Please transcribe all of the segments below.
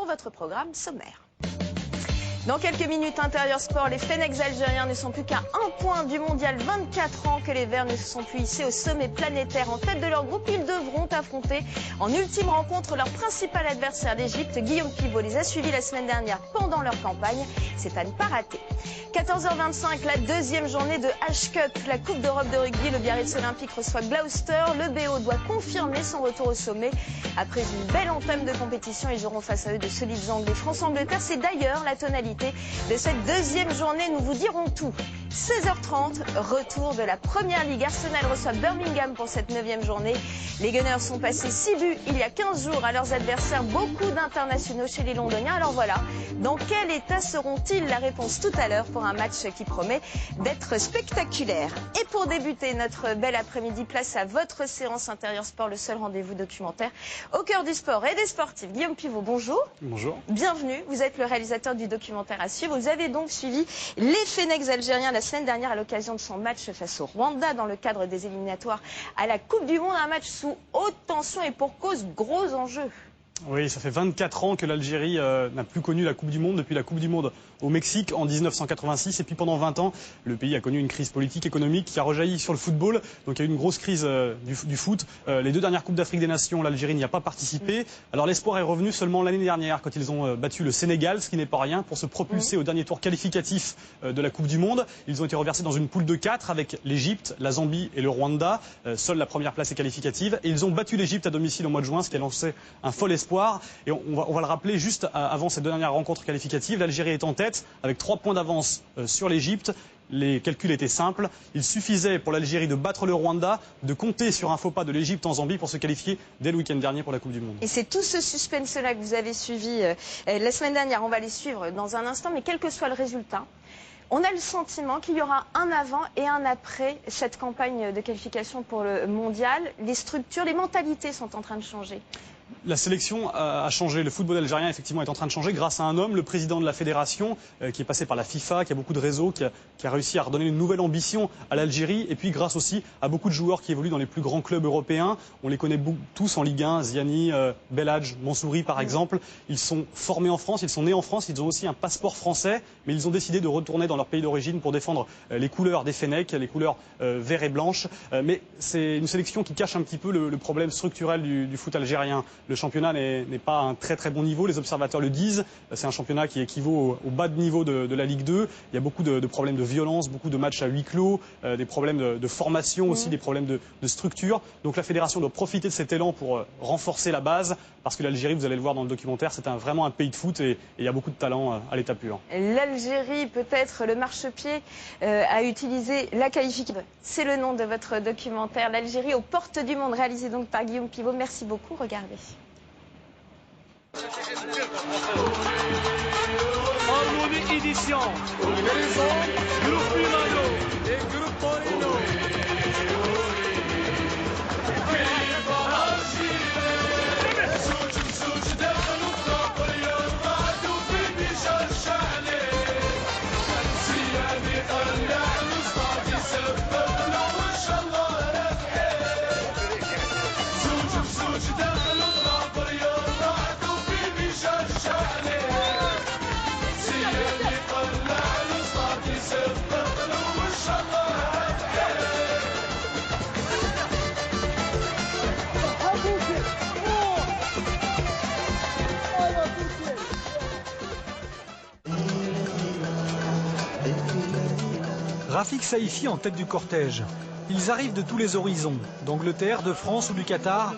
pour votre programme sommaire. Dans quelques minutes, Intérieur Sport, les Fennecs algériens ne sont plus qu'à un point du mondial. 24 ans que les Verts ne se sont plus hissés au sommet planétaire. En tête de leur groupe, ils devront affronter en ultime rencontre leur principal adversaire, l'Égypte. Guillaume Pivot les a suivis la semaine dernière pendant leur campagne. C'est à ne pas rater. 14h25, la deuxième journée de H-Cup, la Coupe d'Europe de rugby. Le Biarritz Olympique reçoit Gloucester. Le BO doit confirmer son retour au sommet. Après une belle entame de compétition, ils joueront face à eux de solides Anglais. France-Angleterre, c'est d'ailleurs la tonalité de cette deuxième journée. Nous vous dirons tout. 16h30, retour de la Première Ligue. Arsenal reçoit Birmingham pour cette 9e journée. Les Gunners sont passés 6 buts il y a 15 jours à leurs adversaires. Beaucoup d'internationaux chez les Londoniens. Alors voilà, dans quel état seront-ils? La réponse tout à l'heure pour un match qui promet d'être spectaculaire. Et pour débuter notre bel après-midi, place à votre séance Intérieur Sport, le seul rendez-vous documentaire au cœur du sport et des sportifs. Guillaume Pivot, bonjour. Bonjour. Bienvenue, vous êtes le réalisateur du documentaire à suivre. Vous avez donc suivi les Fennecs algériens la semaine dernière à l'occasion de son match face au Rwanda dans le cadre des éliminatoires à la Coupe du Monde. Un match sous haute tension et pour cause, gros enjeux. Oui, ça fait 24 ans que l'Algérie n'a plus connu la Coupe du Monde depuis la Coupe du Monde au Mexique en 1986. Et puis pendant 20 ans, le pays a connu une crise politique, économique qui a rejailli sur le football. Donc il y a eu une grosse crise du foot. Les deux dernières Coupes d'Afrique des Nations, l'Algérie n'y a pas participé. Alors l'espoir est revenu seulement l'année dernière quand ils ont battu le Sénégal, ce qui n'est pas rien, pour se propulser au dernier tour qualificatif de la Coupe du Monde. Ils ont été reversés dans une poule de 4 avec l'Égypte, la Zambie et le Rwanda. Seule la première place est qualificative. Et ils ont battu l'Égypte à domicile au mois de juin, ce qui a lancé un fol espoir. Et on va le rappeler juste avant cette dernière rencontre qualificative, l'Algérie est en tête avec 3 points d'avance sur l'Égypte. Les calculs étaient simples. Il suffisait pour l'Algérie de battre le Rwanda, de compter sur un faux pas de l'Égypte en Zambie pour se qualifier dès le week-end dernier pour la Coupe du Monde. Et c'est tout ce suspense-là que vous avez suivi la semaine dernière. On va les suivre dans un instant, mais quel que soit le résultat, on a le sentiment qu'il y aura un avant et un après cette campagne de qualification pour le mondial. Les structures, les mentalités sont en train de changer. La sélection a changé. Le football algérien, effectivement, est en train de changer grâce à un homme, le président de la fédération, qui est passé par la FIFA, qui a beaucoup de réseaux, qui a réussi à redonner une nouvelle ambition à l'Algérie. Et puis grâce aussi à beaucoup de joueurs qui évoluent dans les plus grands clubs européens. On les connaît tous en Ligue 1, Ziani, Belhadj, Mansouri par exemple. Ils sont formés en France, ils sont nés en France, ils ont aussi un passeport français. Mais ils ont décidé de retourner dans leur pays d'origine pour défendre les couleurs des Fennecs, les couleurs vert et blanches. Mais c'est une sélection qui cache un petit peu le problème structurel du foot algérien. Le championnat n'est pas à un très très bon niveau, les observateurs le disent. C'est un championnat qui équivaut au bas de niveau de la Ligue 2. Il y a beaucoup de problèmes de violence, beaucoup de matchs à huis clos, des problèmes de formation aussi, des problèmes de structure. Donc la fédération doit profiter de cet élan pour renforcer la base, parce que l'Algérie, vous allez le voir dans le documentaire, c'est vraiment un pays de foot et il y a beaucoup de talent à l'état pur. L'Algérie, peut-être le marchepied, a utilisé la qualification. C'est le nom de votre documentaire, l'Algérie aux portes du monde, réalisé donc par Guillaume Pivot. Merci beaucoup, regardez. Harmonie édition. Groupe Milano et Groupe Torino. Rafik Saïfi en tête du cortège. Ils arrivent de tous les horizons, d'Angleterre, de France ou du Qatar.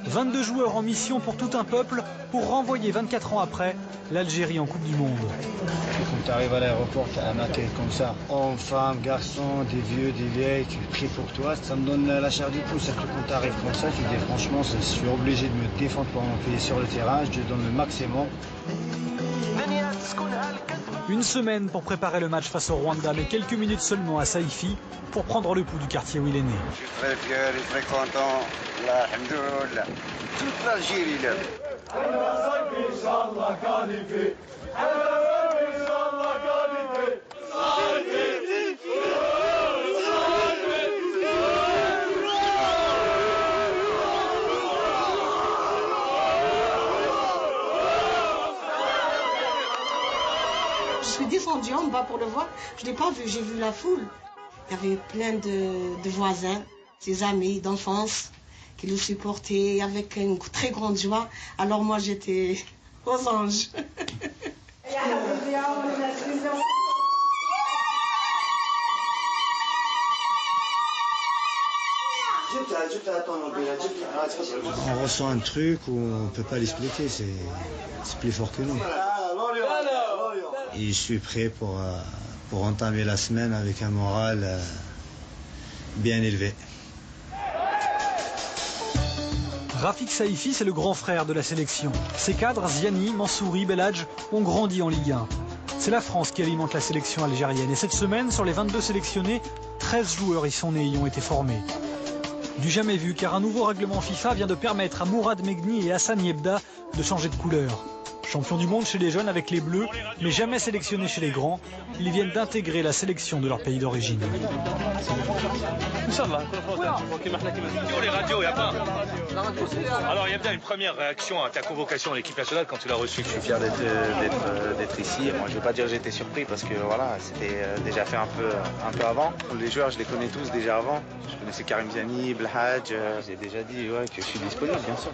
22 joueurs en mission pour tout un peuple pour renvoyer 24 ans après l'Algérie en Coupe du Monde. Quand tu arrives à l'aéroport, tu as un accueil comme ça. Hommes, femmes, garçons, des vieux, des vieilles, tu pries pour toi. Ça me donne la chair du pouce. Quand tu arrives comme ça, tu te dis franchement, je suis obligé de me défendre pour mon pays sur le terrain. Je donne le maximum. Une semaine pour préparer le match face au Rwanda, mais quelques minutes seulement à Saïfi pour prendre le pouls du quartier où il est né. Je suis très fier et très content. Alhamdoulilah. Toute l'Algérie là. Je suis descendue en bas pour le voir. Je ne l'ai pas vu, j'ai vu la foule. Il y avait plein de voisins, ses amis d'enfance qui le supportaient avec une très grande joie. Alors moi, j'étais aux anges. On ressent un truc où on ne peut pas l'expliquer, c'est plus fort que nous. Et je suis prêt pour entamer la semaine avec un moral bien élevé. Rafik Saïfi, c'est le grand frère de la sélection. Ses cadres, Ziani, Mansouri, Beladj, ont grandi en Ligue 1. C'est la France qui alimente la sélection algérienne. Et cette semaine, sur les 22 sélectionnés, 13 joueurs y sont nés et y ont été formés. Du jamais vu, car un nouveau règlement FIFA vient de permettre à Mourad Megni et Hassan Yebda de changer de couleur. Champions du monde chez les jeunes avec les Bleus, mais jamais sélectionnés chez les grands, ils viennent d'intégrer la sélection de leur pays d'origine. Les radios, il a pas. Alors il y a bien une première réaction à ta convocation à l'équipe nationale quand tu l'as reçue. Je suis fier d'être ici. Moi, je ne vais pas dire que j'étais surpris parce que voilà, c'était déjà fait un peu avant. Les joueurs, je les connais tous déjà avant. Je connaissais Karim Ziani, Belhadj. J'ai déjà dit que je suis disponible, bien sûr.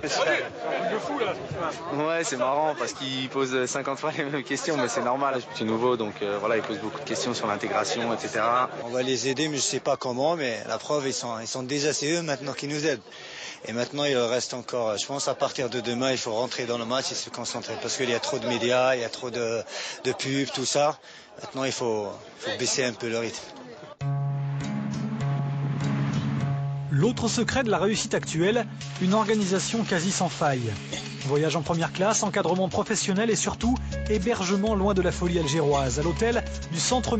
Ouais, c'est marrant parce qu'ils posent 50 fois les mêmes questions, mais c'est normal. Je suis nouveau, donc voilà, ils posent beaucoup de questions sur l'intégration, etc. On va les aider, mais je ne sais pas comment. Mais la preuve, ils sont déjà, c'est eux maintenant qui nous aident. Et maintenant, il reste encore, je pense à partir de demain, il faut rentrer dans le match et se concentrer. Parce qu'il y a trop de médias, il y a trop de pubs, tout ça. Maintenant, il faut baisser un peu le rythme. L'autre secret de la réussite actuelle, une organisation quasi sans faille. Voyage en première classe, encadrement professionnel et surtout hébergement loin de la folie algéroise, à l'hôtel du centre